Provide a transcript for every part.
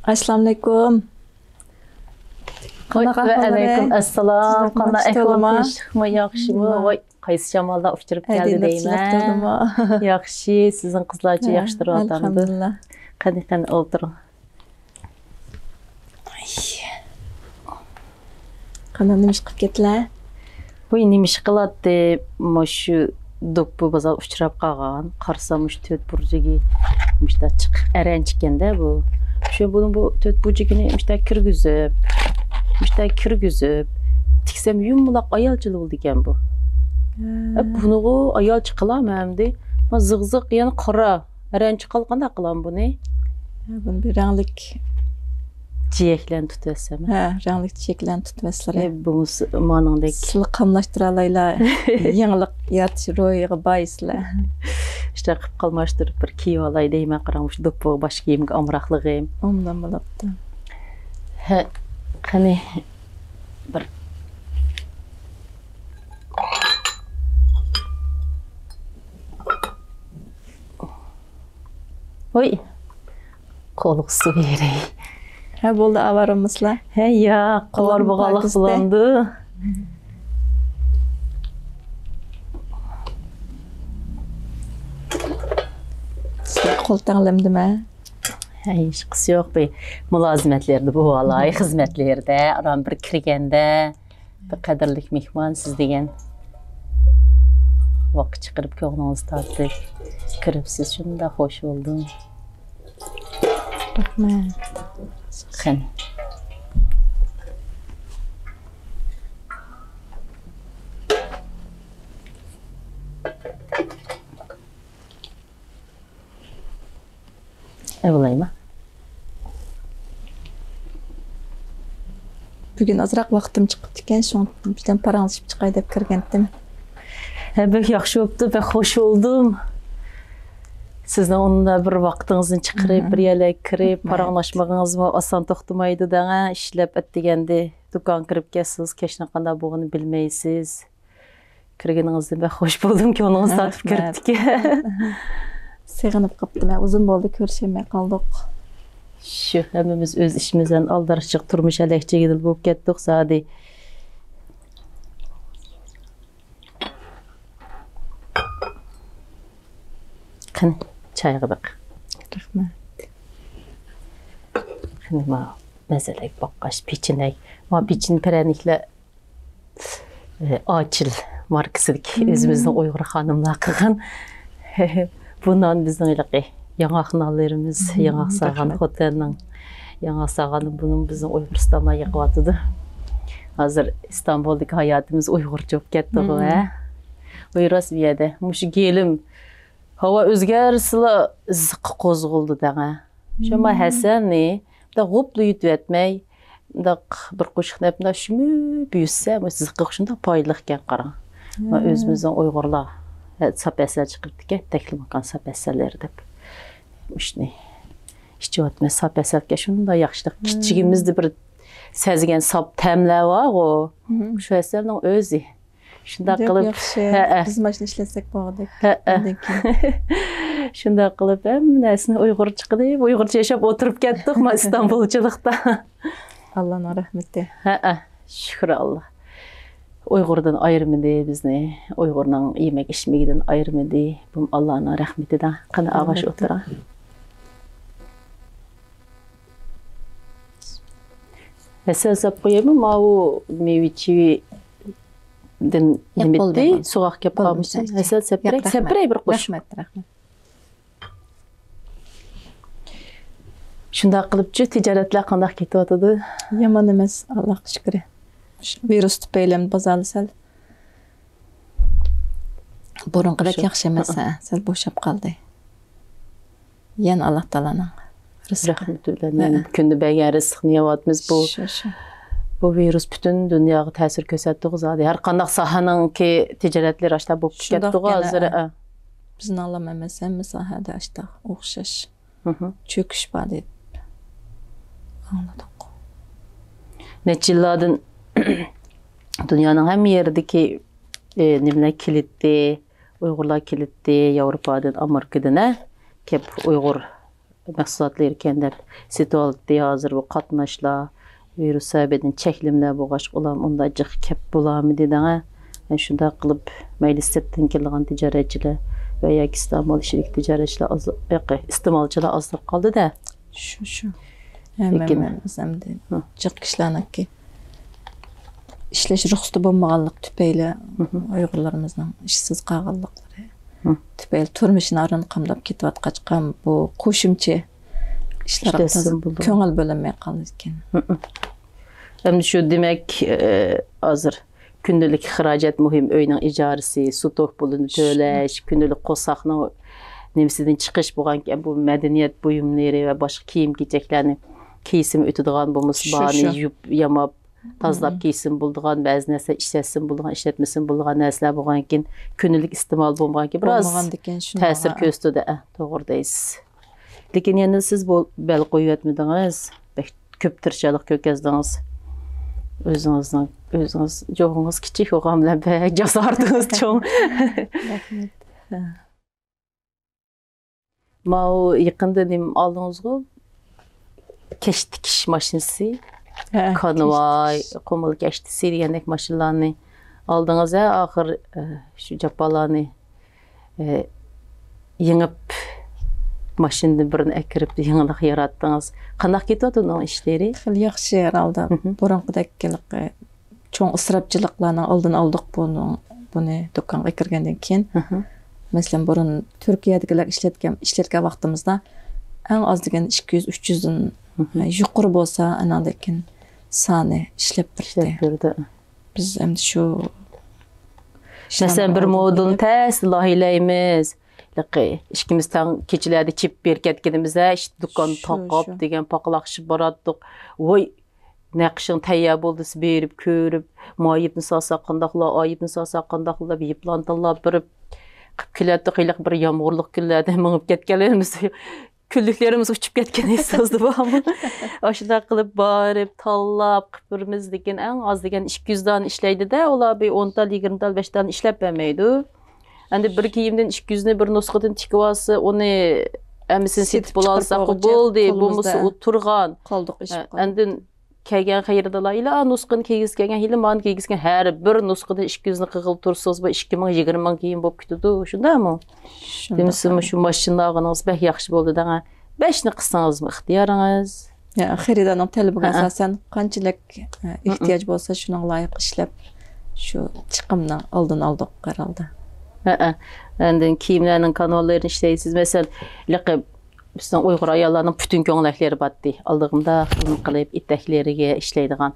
Assalamu alaikum. Ve aleyküm esselam. Kana ekvamış mı yaxşımı? Vay qaysı şamalda uçturup geldi deyme. Yaxşı, sizin kızlarca yaxşıdır adamdı. Elhamdülillah. Qani oturun. Kana nimiş qilib ketdilar? Voy nemish qiladi? Mushu do'ppi bazal uchrab qolgan. Qarsam shu 4 burjiga mishda chiqib aran chiqqanda bu. Shu bunun bu 4 burjigini mishda kirgizib tiksam yumloq ayolchilik bo'ldi ekan bu. Bunu ayol chiqilaman de. Ma zig'ziq yana qora aran chiqalganda qilam buni. Bunu bir ranglik Çiçeklerini tutuyorsam. Ha, ranglik çiçeklerini tutmaslar. Bu manındaki. Sizli qamlaştıralayla yangilik yaratish ro'yiga boislar. İşte qilib qalmashtırib bir kiyib olay deyman qaramush do'ppi bosh kiyimga omroqligim. Ondan bo'libdi. Ha, qani bir Oy. Qo'liq suv beray. Ha bo'ldi avaramizlar. He ya, qor bo'g'aliq bo'landi. Qo'l tanlamdimi? Hech qisi yo'q be. Mulozimatlarda bu valay xizmatlarda, aram bir kirganda bir qadrlik mehmon siz degan vaqt chiqarib ko'nglingiz tortib kiribsiz, shunda xush bo'ldim. Rahmat. Qani. Evlayma. Bugün azroq vaqtim chiqib ekan, shundan bizdan paranglashib chiqay deb kirgandim. Ha, bek yaxshi bo'libdi, bek xush bo'ldim. Sizni onda bir vaqtingizni chiqarib, bir yerga kirib, paranglashmagingizni oson to'xtamaydi danga, ishlab atdiganda do'kon kirib kelsiz, kechni qanday bo'lganini bilmaysiz. Kirganingizda bek xush bo'ldim ki, uningiz tatib kiribdik. Seg'inib qopdim, uzun bo'ldi ko'rishmay qoldik. Shu hammamiz o'z ishimizdan aldarchiq turmush alakchigil bo'lib ketdik, Sadi. Qani, çayga bak. Rahmat. Qani ma mazalak boqqash pechinak. Ma pechin piraniklar Açıl markasidagi o'zimizning Uyg'ur xonimlar qilgan. Bundan bizning ilaqi yangi xonallarimiz, yangi sağan otelning yangi sağanı bunun bizning Uyg'uristonda yiqyotidi. Hozir İstanbuldagi hayotimiz Uyg'urcha bo'lib ketdi bu, ha. Uyros bu yerda mush gelim hava o'zgarsila ziqqa qo'zg'ildi danga. Shoma Hasanni da g'upli yutib etmay, da bir qo'shiq debda shumi buysa, ziqqa shunda foydali ekan qarang. Va o'zimizning Uyg'urlar sapaslar chiqibdi-ki, taklimakan sapaslar deb. Mushni ishchiotma sapaslarga shunda yaxshilik kichigimizda bir sezgan sap ta'mlar bor-ku. Shu asarning o'zi. Shunda qilib, biz mashina ishlasak bo'ladi. Shunda qilib hammasini Uyg'urcha qilib, Uyg'urcha yashab o'tirib ketdik men İstanbulchilikda. Allohning rahmati. Shukr Alloh. Uyg'urdan ayirmadi bizni, Uyg'urning yemek içmegidan ayirmadi. Bu Allohning rahmatidan. Qani og'ash o'tira. Esasap qo'yaymi, ma u mevichi den nimetdi, so'roq kelib qolmisan. Esas sepray bir qo'sh. Rahmat. Shunda qilibchi tijoratlar qanday ketyotdi? Yomon emas, Allohga shukr. Virus tufayli bozorlar sal burunqidek yaxshi emas, sal bo'shab qoldi. Yana Alloh taolaning rahmatullah. Kunda bergan rizqni yeyapmiz bu. Bu virus bütün dunyoga ta'sir ko'rsatdi zodi. Har qanday sohaninki tijoratlar ashta bo'lib ketdi hozir. Bizning Alloh emas, hamma sohada ashta o'xshash. Cho'kish bor deb anladik. Necha yillardan dunyoning hamma yeridagi nimalar kilitdi, Uyg'urlar kilitdi, Yevropadan, Amerikadan kelib Uyg'ur mahsulotlar ekan deb setib oldi hozir bu qatnaşlar virus səbəbindən çəklimlər boğaş olan onda cıq kep bulamı dedin. Şunda qılıb məclisdən gələn ticarətçilər və ya İstanbul şirk ticarətçilər az iste'molchilar azlıq qaldı da. Şu. Hemen zemde. Cıq kişilarniki işleş ruhsatı bolmaganlık tüpeyle Uygurlarımızın işsiz qalğanlıqları. Tüpeyle turmuşunu arın qamdap ketip atqaçqan bu qoşumçu işler köngül bölünmey qaldı ekan. Hem şu demek hazır gündelik xarajat muhim öyünün icarisi, su tok pulunu töleş, gündelik qosaqның nemisidən çıxış bolğan bu mədəniyyət buyumları və başqa kiyim kechəklərini kiysim ötüdüğən bu musbani yamab tazlap kiysim bulduğan bəzi nəsə işlətsin bulduğan işlətməsin bulduğan nəsələr bolğan ki gündelik iste'mol bolğan ki biraz təsir göstərdi. Doğrudayız. Lekin yəni siz bu bəl qoyub etmədiniz. Köp tırşalıq kökəzdiniz. Özünüz çoğunuz kiçik oğam bilen pek cesardınız çoğun. Mao yakında dedim aldınız mı? Keş dikiş maşinesi, konvoy, kumul keştisi diyenek maşinlarını aldınız ya ahır şu capalarını yığıp maşinni birini ekirip yığınlıq yarattınız. Qandaq ketiyatdı onun işleri? Yaxşı herhalde. Burunqıdakkilik çoğun ısrapçılıqlarının aldın aldık bunu dükkanğa kirgenden keyin. Mesela burun Türkiye'dekiler işletken vaxtımızda en az degen 200-300'ün yuqur bolsa anandakin sani işlep birdi. Biz hem şu mesela bir modun təs lahiləyimiz İşkimizden keçilerde çip berketkenimizde işte dükkanı takıp degen pakılakşı barattık. Oy naqşın tayyab oldu berip körüp mayibni sasa qandaqla ayibni sasa qandaqla beyiplantıla birip kilatı qilaq bir yağmurluq günlerde mıngıp ketkenlerimiz küllüklerimiz uçup ketken esasdı bağımı. Aşıda qılıp barip tallap qıpırımız degen en az degen 200'dan işleydi de ola bir 10'dan 20'dan 5'dan işlep vermeydi. Endi bir kiyimden 200'ni bir nusxadan tikivası onu əmisin setip bulalsa buldu bu musu oturgan. Qaldıq iş. Endi kelgen xeyirdalar ila nusxını keygizgen hili man keygizgen her bir nusxadan 200'ni qığıl tursuz bu 2020 kiyim bop kütüdü. Şunda mı? Demişsin şu maşınlarınız bək yaxşı boldu da 5'ni qısanız mı ixtiyarınız? Ya xeridanın tələbinə əsasən qançılıq ihtiyac bolsa şuna layiq işləp şu çıxımdan aldın aldıq herhalde. Endin kiyimlerinin kanallarını işleysiz. Mesela bizden Uygur ayarlarının bütün köngüləkləri batdı. Aldığımda qılıb itəkləriga işleydiğen.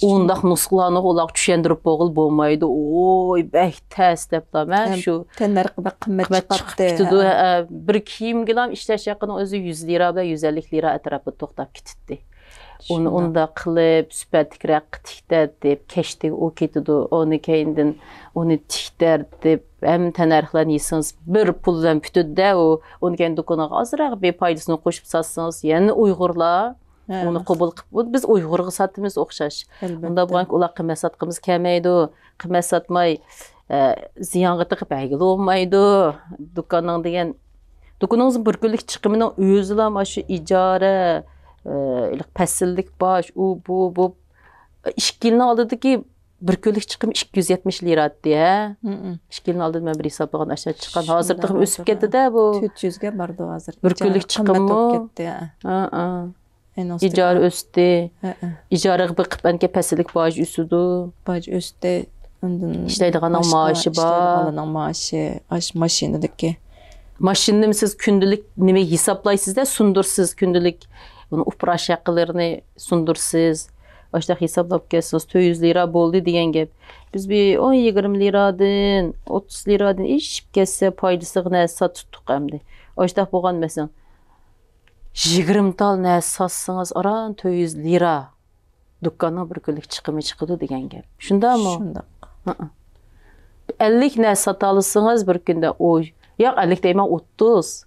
Ondaq nusxalarını olaq düşendirip boğul bolmaydı. Oy, bək təs dəb da. Mən şu tənlər qimmat çıxıbdı. Bir kiyim gilam işləş yaxını özü 100 lira və 150 lira ətrafı toxtab kititdi. Onu da qılıb, süpətikrək tikdər deyib, keşdik o ketidi, onu keyindin, onu tikdər deyib, həmin tənərxlərini yiyəsiniz, bir puldan bütüdü də, onu keyin dükkanğa azıraq, bir paydasını qoşub satsınız, yəni Uygurlar, onu qobul qıb, biz Uygurğa satımız oxşaş. Onda buğan ki, olar qimət satqımız kəməydi, qimət satmay, ziyanğı tıqıb əygili olmaydı, dükkanın degen, dükkanınızın bir günlük çıxımının özülə, şu icarə, Pəsillik baş, bu işkilini aldıdı ki bir günlük çıxım 270 lira diye. İşkilini aldıdı mən bir hesaplagan aşağı çıxan. Hazırdığım ösüp getdi də bu. 300'ge bardı hazır. Bir günlük çıxımı. İcarə östü. İcarə qıb bənke pəsillik baş üsüdü. Baş östü. İşləydiğinin maaşı var. İşləydiğinin maaşı, maşinidəki. Maşinini siz gündelik nime hesaplaysız da sundursuz gündelik bunu upraş yakılarını sundursuz. Başta hesaplap gelsiniz 200 lira boldu diyen gep. Biz bir 10-20 liradan 30 liradan iş kesse paydasını sat tuttuk emdi. Başta boğan mesela 20 tal ne satsınız aran 200 lira. Dükkana bir günlük çıkımı çıkıdı diyen gep. Şunda mı? Şunda. 50 ne satalısınız bir günde oy. Ya 50 deyman 30.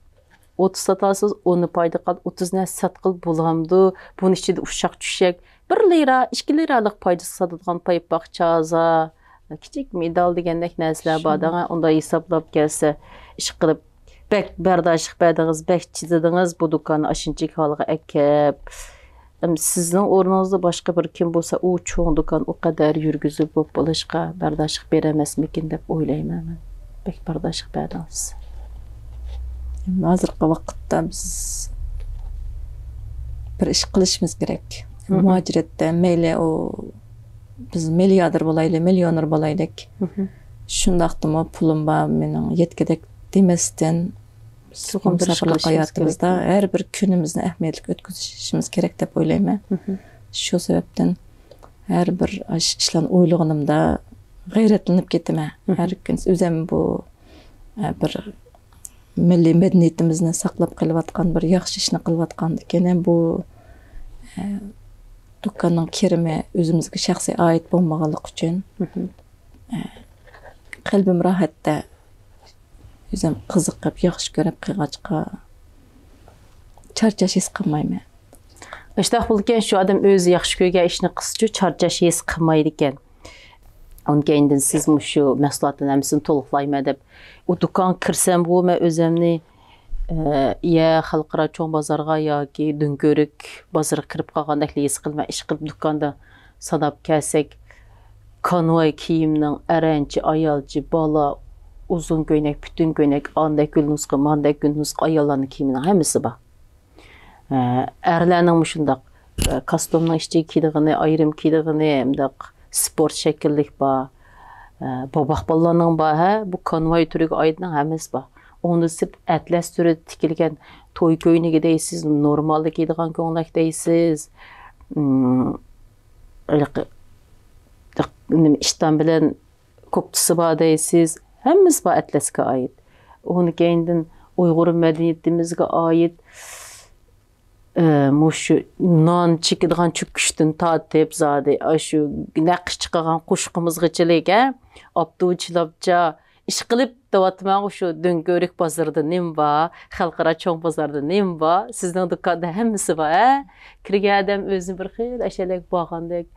30 satalsız, onu payda qal, 30 nə satqıl bulamdı. Bunun içində uşaq düşək. 1 lira, 2 liralıq paydası satıdığan payıb baxçaza. Kiçik medal degəndək nəslər badana, onda hesablab gəlsə, iş qılıb bək bərdaşlıq bədiniz, bək çizidiniz bu dükkanı aşıncı halığa əkəb. Sizin ornunuzda başqa bir kim bolsa, o çoğun dükkan o qədər yürgüzüb bu buluşqa bərdaşlıq verəməsmikin dep oylayman mən. Bək bərdaşlıq bədiniz. Hazırkı vaqtda biz bir iş qilishimiz kerak. Muhaciratda mayli o biz milliarder bolaylik, millioner bolaylik. Şundaqdımı pulum var, mening yetkidek demesden hayatımızda her bir günümüzni ehemmiyetli ötküzüşümüz gerek dep oylayman. Şu sebepten her bir işlan oylug'unumda g'ayratlanib ketaman. Her gün o'zim bu bir milliy madaniyatimizni saqlab qolayotgan bir yaxshi ishni qilayotgandan bu dükkanın kirimi özümüzge şahsi ait bo'lmaganlik uchun qalbim rohatda özüm qiziqib yaxshi ko'rib qilg'achqa charchash his qilmayman. Ishtaq bo'lgan shu odam o'zi yaxshi ko'rgan ishni qilsa charchash his qilmaydi ekan. Ondan siz şu mahsulotlarni hammasini to'liqlayman deb u do'kon kirsam bu men o'zimni ya xalqaro cho'ng bozorga yoki Do'nko'rik bozorga kirib qolgandek his qilman. Ish qilib do'konda sanab kelsak konvoy kiyimning aranchi ayolchi bola uzun ko'ylak, butun ko'ylak, anda gul nusqa, manda gul nusqa ayollarning kiyimining hammasi bor. Erlarning shundaq kostyumning ichiga kiydig'ini, ayrim kiydig'ini, hamdaq sport şekillik bor. Babaq bolalarning bor, bu konvoy turiga oidning hammasi bor. Onu sip atlas türü tikilgen toy ko'ylagi deysiz, normalda kiydigan ko'ylak deysiz. İşten bilen koptusu bor deysiz. Hammasi bor atlasga oid. Onu keyindin Uyg'ur madaniyatimizga oid mushu non chekidigan cho'kishdan tortib zodi shu naqsh chiqagan qo'shqimizgachilik, obduvchilabcha ish qilib davatman shu Do'nko'rik bozorida nim bor, xalqaro cho'ng bozorida nim bor, sizning do'konda hammasi bor. Kirgan odam o'zini bir xil ashalak bo'lgandek,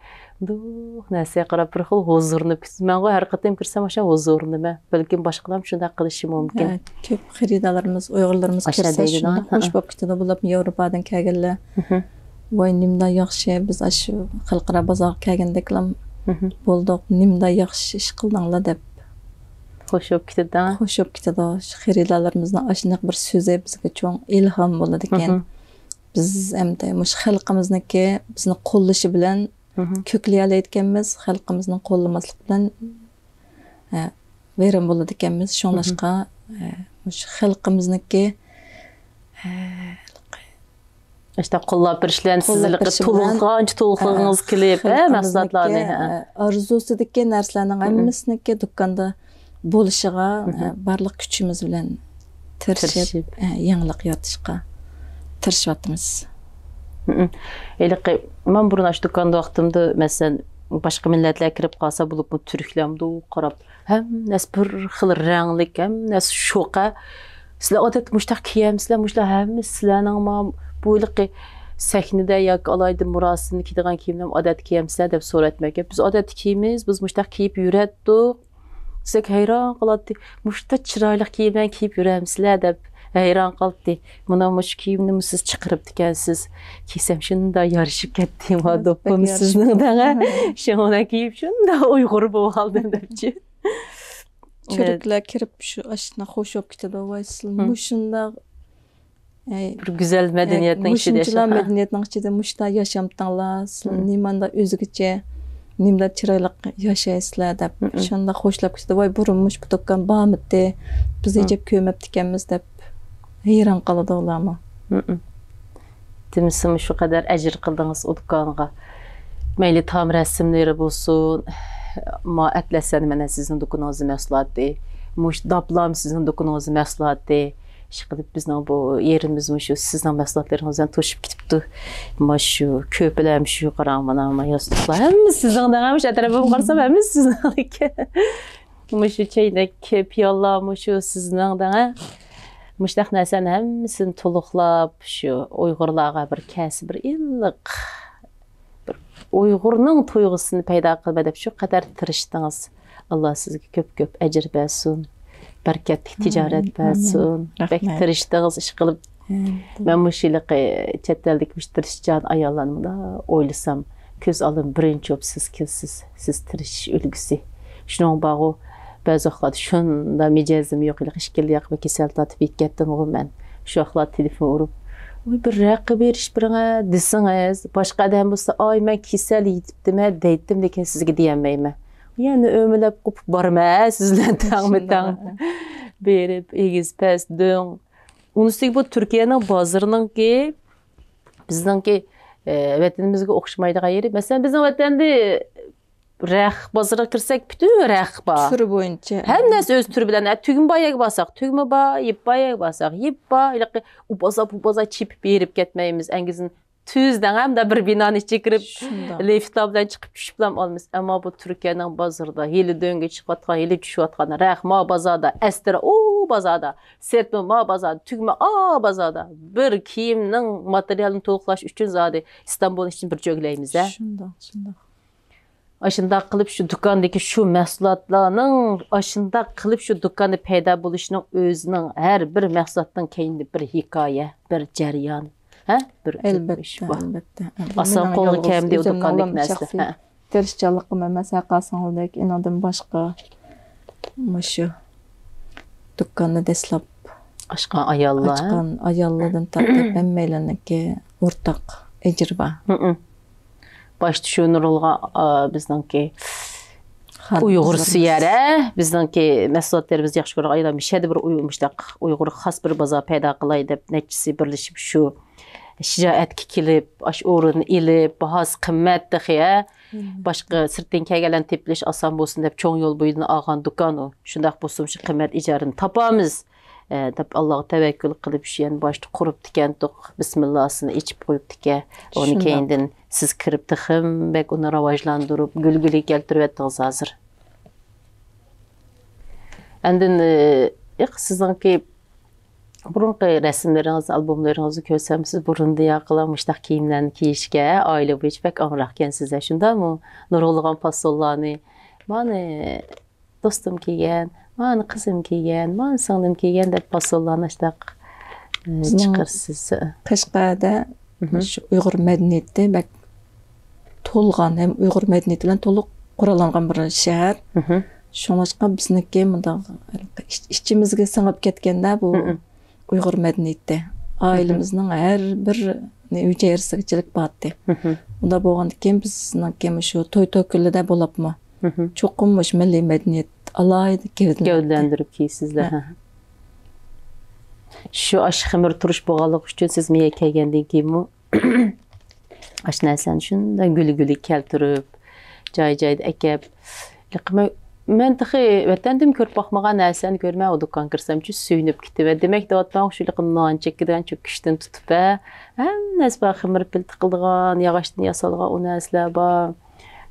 narsa qarab bir xil huzurni men har qatim kirsam o'sha huzurniman. Balkim boshqalar shunday qilishi mumkin. Ko'p xaridalarimiz, Uyg'urlarimiz kirsa shunday xush bo'lib ketadi. Bular Yevropadan kelganlar. Voy nimda yaxshi biz shu xalqaro bozorga kelgandeklam bo'ldik. Nimda yaxshi ish qildinglar deb Xo'sh bo'lib ketadi. Xo'sh bo'lib ketadi. Xaridalarimizni ashunaq bir so'zi bizga cho'ng ilhom bo'ladi ekan. Biz endi mush xalqimizniki bizni qo'llashi bilan ko'klayotganmiz, xalqimizning qo'llamaslik bilan vayron bo'ladi ekanmiz. Shunlashqa mush xalqimizniki işte qo'llab birishlarni sizlarga to'lqingiz kelib, mahsulotlarni orzusidagi narsalarning hammasiniki do'konda bo'lishiga barliq kuchimiz bilan tirishib, yangilik yaratishga tirishyapmiz. Eliqi men burun aç do'konda vaqtimda masalan boshqa millatlar kirib qolsa bo'lib bu turklamda qarab hammasi bir xil ranglik, hammasi sho'qa. Sizlar odat mushtaq kiyamsizlar, mushlar hammasi sizlarning bu yilqi sahnada yoki alayda murosini kiydigan kiyimlar odat kiyamsizlar deb so'ratmaga. Biz odat kiyimiz, biz mushtaq kiyib yuratdik. Sizlar hayron qoladi. Mushta chiroyli kiyimlar kiyib yuramsizlar deb hayron qoldi. Mana mush kiyimni siz chiqirib ekansiz. Kiysam shunda yarışib ketdim va do'ppim sizningdan. Shuni kiyib shunda Uyg'ur bo'lib qoldim debchi. Çocuklar kirib shu ashna xo'sh bo'lib ketadi. Voy siz mushunda bir güzel medeniyetning ichida yashayapsiz. Medeniyetning ichida mushta yashamdinglar. Siz nimanda o'zgacha nimda chiroyli yashaysizlar deb shunda xo'shlab ketdi. Voy burun mush bu do'kon bormidi. Biz ejib ko'mabdi ekanmiz deb hayron qoladi ularmi? Demisam shu qadar ajr qildingiz o do'konga. Mayli tam rasmlari bo'lsin, ma atlasan mana sizning do'koningiz mahsuloti, mush dablam sizning do'koningiz mahsuloti. Shiqilib bizning bu yerimiz shu sizning mahsulotlaringizdan to'shib ketibdi. Ma shu ko'plar shu qarang mana yostiqlar hammasi sizdan ham shu atrofimga qarasam hammasi sizniki. Mush chaynak piyollar shu sizningdan mushtaq narsani hammasini to'liqlab shu Uyg'urlarga bir kasb, bir illiq bir Uyg'urning tuyg'usini paydo qilib deb shu qadar tirishdingiz. Alloh sizga ko'p-ko'p ajr bersin. berketlik ticaret versin. Bek tirişdiniz iş kılıp. Ben bu şeyliği çeteldik tirişcan ayarlanımda oylasam. Köz alın birinci job siz tiriş ülgüsü. Şunun bağı bazı vaxtlarda şunda mecazım yok ile işkilli yakma kesel tatıp ketdim o ben. Şu vaxtlar telefon urup oy bir raqı beriş birine desiniz. Başqa adam bolsa ay men kesel yetibdim deydim lekin sizge diyemeyme. Yani ömülep qopup barma sizlen tağmıtan berip egiz pes dön. Unustik bu Türkiye'nin bazarının ki bizden ki vatanımızga o'xshamaydigan yeri. Mesela bizim vatanda raq bazara kirsek bütün raq ba. Türü boyunca. Hem narsa öz türü bilen tügün bayağı basak, tügme ba, yip bayağı basak, yip ba, ilaqi u baza çip berip ketmeyimiz. Engizin tüzden hem de bir binanın içine kirip liftabdan çıkıp düşüp almamız. Ama bu Türkiye'nin bazarda heli döngü çıkatkan, heli düşüatkan raq ma bazada, estira o bazada, sertme ma bazada, tügme a bazada. Bir kiyimnin materyalini toluklaş üçün zade İstanbul'un için bir jogleyimiz. Şunda. Aşında kılıp şu dükkandaki şu mahsulatlarının aşında kılıp şu dükkanı peyda buluşunun özünün her bir mahsulattan kendi bir hikaye, bir ceryan. Bir Elbette. Asan kolu kemdi o dükkandaki nesli. Terişçalıqım mesela qasanıldaki inadım başqa şu dükkanı deslap Aşkan ayalla. Açqan ayallardan tartib emmeylenki ortaq ecirba. Başta şu nurulga bizdeki Uyghur siyere, bizdeki mahsulatlarımız yaxşı görək ayda müşədi bir uyumuşdaq. Uyghur xas bir baza peyda qılay deb neçisi birleşip şu şicaətki kilib, aş orun ilib, bahas qimmat diye başqa sirtdan kelgan tepliş asan bolsun deb çoğ yol boyuna ağan dükkan o. Şundaq bolsun şu qimmat ijarını tapamız. Deb Allah'a tevekkül qilib şu yani başta qurup dikendik. Bismillah'sını içip qoyup dike. Onu keyindin siz kirip tıxım bek onu ravajlandırıp gülgülü keltirip ettiniz hazır. Endin sizinki burunqi resimleriniz, albomlarınızı körsem siz burunda yaqılamışdaq kiyimlerini kiyişke, aile bu hiç bek anraqken size. Şunda mı? Nurulğan pasollani. Mani dostum kiygen, mani kızım kiygen, mani sığınım kiygen deb pasollanışdaq çıqırsız. Qashqada şu Uyghur medeniyeti bek tolğan hem Uyghur medeniyeti bilen toluq quralangan bir şehir. Şoňaşqa bizniki mundaq içimizge singip ketkende bu Uyghur medeniyeti. Ailemizin her bir üceyirsigiçilik batdy. Unda bolgandyken bizniki şu toy tökülde bolapmy. Çoqummuş milli medeniyet alaydı gövdlendirip kiysizler. Şu aşkımır turuş boğalık üçün siz miye kelgenden keyin aş näsen şunda gülü keltirip jay-jayda ekep men tıxı vatandım körüp baxmagan näseni görmä o dükkan kirsem şu süýnüp gitdi ve demek de atmaň şu lykyndan çekdigen çok kişden tutup hem näsba xymır pil tıkıldıgan yağaçdan yasalgan o näsler ba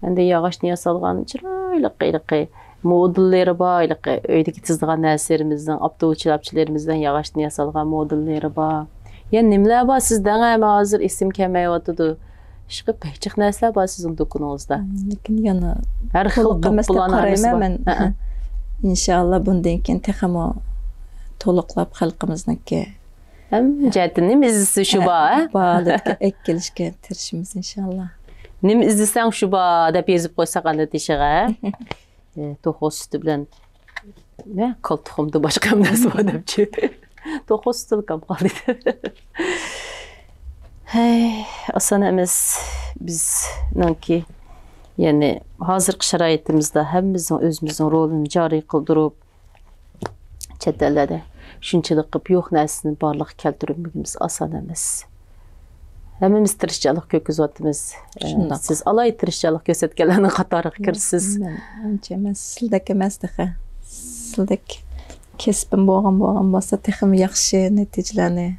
ende yağaçdan yasalgan çyraýly modellері бар, өйдегі тізdiğen nəsərimizdən, avtoçılapçılarımızdan yağaçdan yasalgan modellері бар. Yani nimlər var sizdən ama hazır isim kəməyotudu. Şıqıb pəkçıq nəslər var sizin dokununuzda. Lakin yana hər xil dokunlarımız var. İnşallah bundan keyin texmo toluqlab xalqımızniki hem cədinin izlisi şu ba. Bağlıqqa ek gelişke tirişimiz inşallah. Nim izlisən şu ba da bezib qoysaq anda deşiğə. Toxos sütü bilen ne koltuğumda başka bir nasıl adamcı. Toxos sütü kam kaldı. Hey, asanemiz biz nanki yani hazır şaraitimizde hemimizin özümüzün rolünü cari kıldırıp çetellerde şunçılık qıp yox nəsini barlıq keltirməyimiz asanemiz. Hemimiz tirişçilik köküzatımız. Siz alay tirişçilik göstergelerinin qatarı kirsiz. Ançamaz, sildek emas dığı. Sildek kesbim boğan basa texim yaxşı neticelerni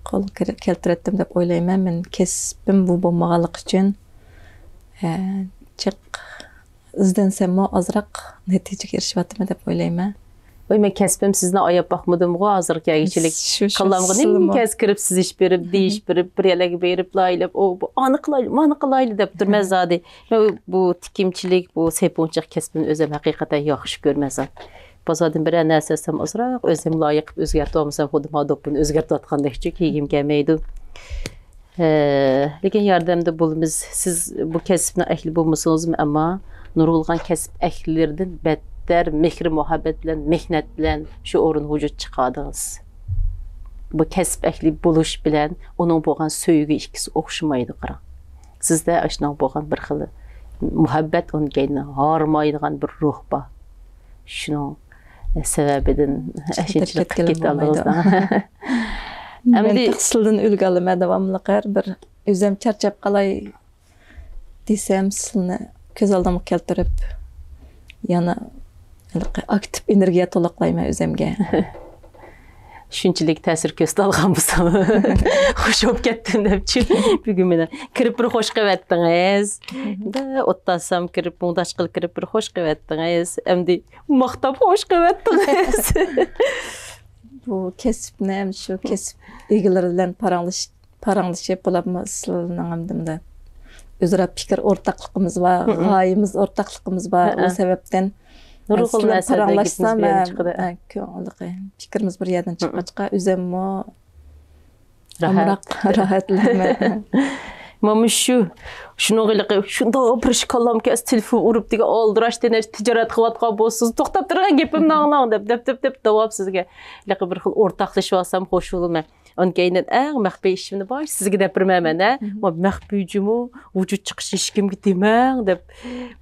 qol keltirettim dep oylayman. Men kesbim bu bolmagalyk üçün çık izdensem o azraq netije erişivatım dep oylayman. Oy men kesbim sizne ayap baxmadım go hazır kegicilik. Qallamga nim kes kirip siz iş berip, diş berip, bir yerlege berip laylap o bu anıqlaylı dep durmaz zadi. Bu tikimçilik, bu seponçaq kesbim özüm haqiqatan yaxşı görmezam. Bazardan bir nəsəsəm azraq, özüm layiq özgərtib olmasam, xuduma dopunu özgərtib atqandakçı kiyim gəlməydi. Lakin yardımda bulunuz, siz bu kəsbinə əhli bulmusunuz, amma nurgulğan kəsb əhlilərdən bədtər, mehri muhabbət bilən, mehnət bilən şu orun vücud çıxardınız. Bu kəsb əhli buluş bilən, onun boğan söygü ikisi oxşumaydı qara. Sizdə aşnan boğan bir xili muhabbət onun geyinə harmaydıgan bir ruh ba. Şunun səbəbidin əşinçilik getdi aldığınızdan. Ben təhsildən ülgəlімə davamlıq hər bir özüm çarçap qalay desəm, sizini göz aldamı keltirib, yana aktiv energiya tolaqlayma özümge. Şunçilik təsir göstərəlğan xoş olub getdim dəbçim. Bugün mənə kirib bir xoş qəvətdiniz. Ottasam kirib, muğdaşqıl kirib bir xoş qəvətdiniz. Əmdi maqtab xoş qəvətdiniz. Bu kesip neyim şu kesip ilgilerden paranlaşıp bulamazsın anlamda. Özara fikir ortaklıkımız var, gayemiz ortaklıkımız var. O sebepten Nurgul məsələdə gitmez bir yerdən çıxıdı. Fikrimiz bir yerden çıkmaçqa, üzem o rahatlanma. Mama şunu qılıqı, şunda bir şikalam ki, telefon urup diye aldıraş dene ticaret qıvatqa bolsuz, toxtab durğan gepim nağlan dep davab sizge. Laqı bir xil ortaqlaşıb alsam xoş olur. On keyin məxbi işimni baş sizge depirmemən, ma məxbücümü vücud çıxış işkim gitmən dep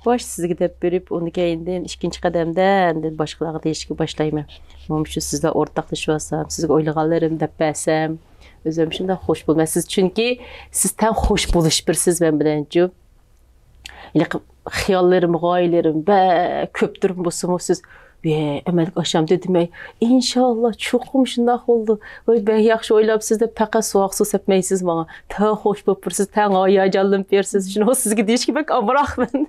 baş sizge dep berip onu keyindən ikinci qədəmdə başqalarına deyişki başlayım. Mama şu sizlə ortaqlaşıb alsam, sizge oylağanlarım dep bəsəm. Özüm şimdi hoş bulmasınız çünkü sizden hoş buluşbirsiniz ben bilenci. İlk xiyallarım, gayelerim, köptürüm bu siz. Emelik aşam dedim, inşallah çok şundak oldu. Ben yaxşı oylab sizde pəqə soğuk su sepmeysiz bana. Ta hoş bulursunuz, ta ayacanlım versiniz. Şunu siz gidiyiş ki, bak amıraq ben.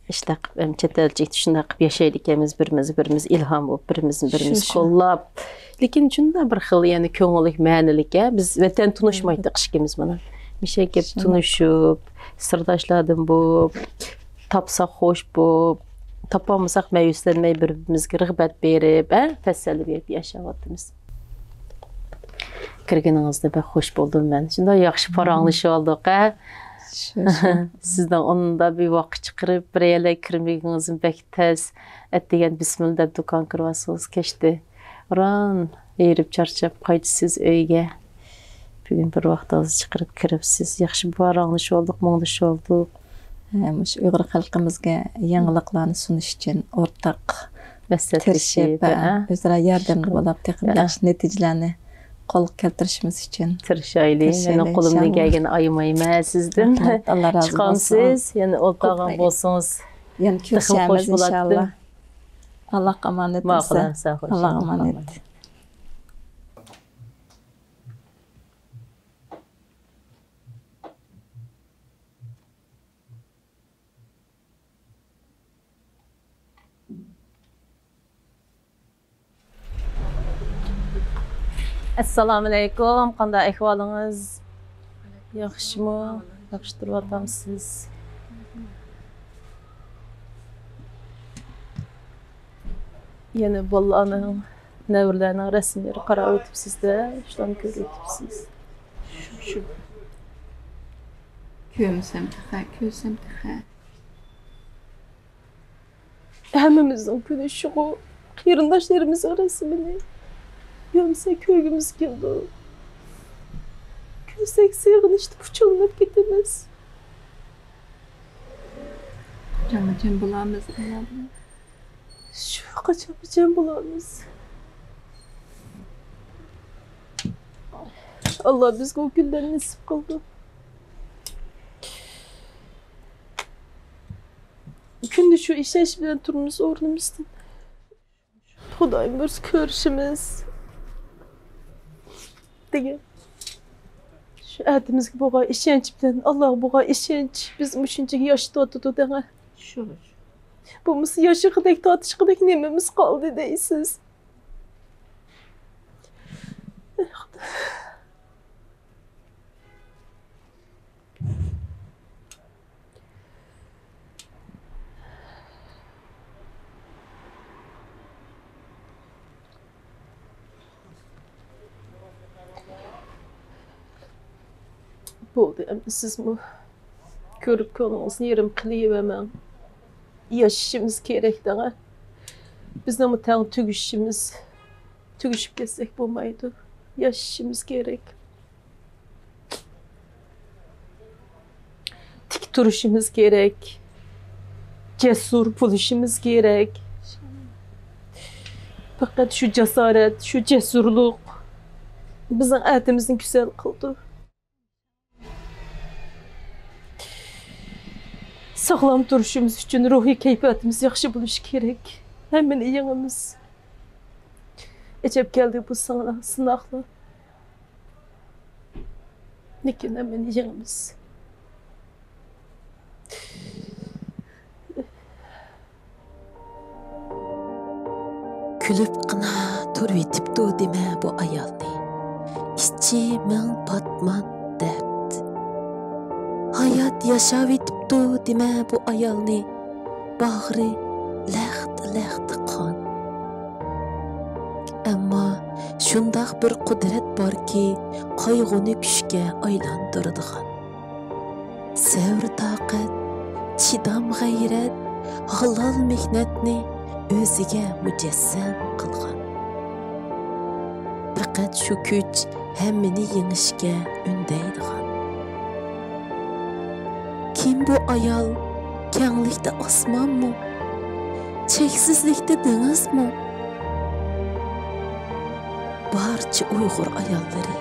İşte benim çetelcik şundak yaşaydıkimiz birimiz ilham olub, birimiz kollab. Lakin şunda bir xil, yani köngülük, mənilik, biz vətən tunuşmaydıq işkimiz bana. Mişə gep tunuşub, sırdaşladım bu, tapsaq hoş bu, tapamısaq məyüslənmək birimizə rəğbət verib, təsəlli verib yaşavatdımız. Kirginizdə bək hoş buldum mən. Şunda yaxşı paranlışı olduk, Sizden onun da bir vakit çıkarıp bir yerle kirmiginizin bək tez etdigen bismillah dukan kırvasınız keçdi. Oran verip çarçap qayıtsız öyge. Bugün bir vaxt azı çıkarıp kiripsiz. Yaxşı paranlış olduk, muğluş olduk. Muş Uyghur xalqımızga yangiliklarni sunish uchun o'rtaq tirishib, o'zaro yordamli bo'lib, yaxshi natijalarni qo'lga keltirishimiz uchun tirishaylik. Mening qo'limdan kelgan aymayman sizdan. Allah razı olsun. Chiqamsiz, yani o'rtog'im bo'lsangiz. Yani ko'rishamiz inshaalloh. Allah emanet etsin. Allah emanet. Assalamu alaikum. Qanday ahvolingіз? Yaxshimi? Yaxshi turibsiz? Yana bolalarning, navralarning rasmlari qarab o'tibsiz-da, ishlarni ko'rib o'tibsiz. Shu. Ko'msam taxa. Hammamizning kuni shu qarindoshlarimiz rasmini Yomsa köygümüz geldi. Köysek sığınıştı, puçalanıp gitmez. Cem bulamız. Şu kaçam cem bulamız. Allah bizge o günleri nasip kıldı. Kündü şu işeş bilen turumuz ornumuzdan. Xudayım bir körüşümüz. Dege. Şu adımızga buğa işenç bilen, Allah buğa işenç, bizim üçüncü yaşta otudu dene. Şu. Bumuz yaşı gıdek, tatışıqıdek nememiz kaldı deysiz. Bo'ldi, endi sizmi ko'rib ko'nglingizni yerim qilavermang. Yaşashimiz kerak da. Bizning bu tang tugishib ketsak bo'lmaydi. Yaşashimiz kerak. Tik turishimiz kerak. Cesur bo'lishimiz kerak. Faqat shu jasorat, shu cesurluk bizning hayotimizni go'zal qildi. Sağlam duruşumuz için ruhi keyfiyatımız yaxşı buluş gerek. Hemen iyimiz. Ecep geldi bu sınakla. Lekin hemen iyimiz. Külüp qına turib etipdi deme bu ayalni. İçi men patman depti. Hayat yaşab etipdi deme bu ayalni. Bağrı leht qon. Amma şundaq bir qudret bor ki, qayg'uni kuchga aylantiradigan. Savr taqat, chidam g'ayrat, halal mehnatni o'ziga mujassam qilgan. Faqat shu kuch hammani yengishga undaydigan. Kim bu ayol? Kenglikda osmonmi? Cheksizlikda dengizmi? Barcha Uyg'ur ayollari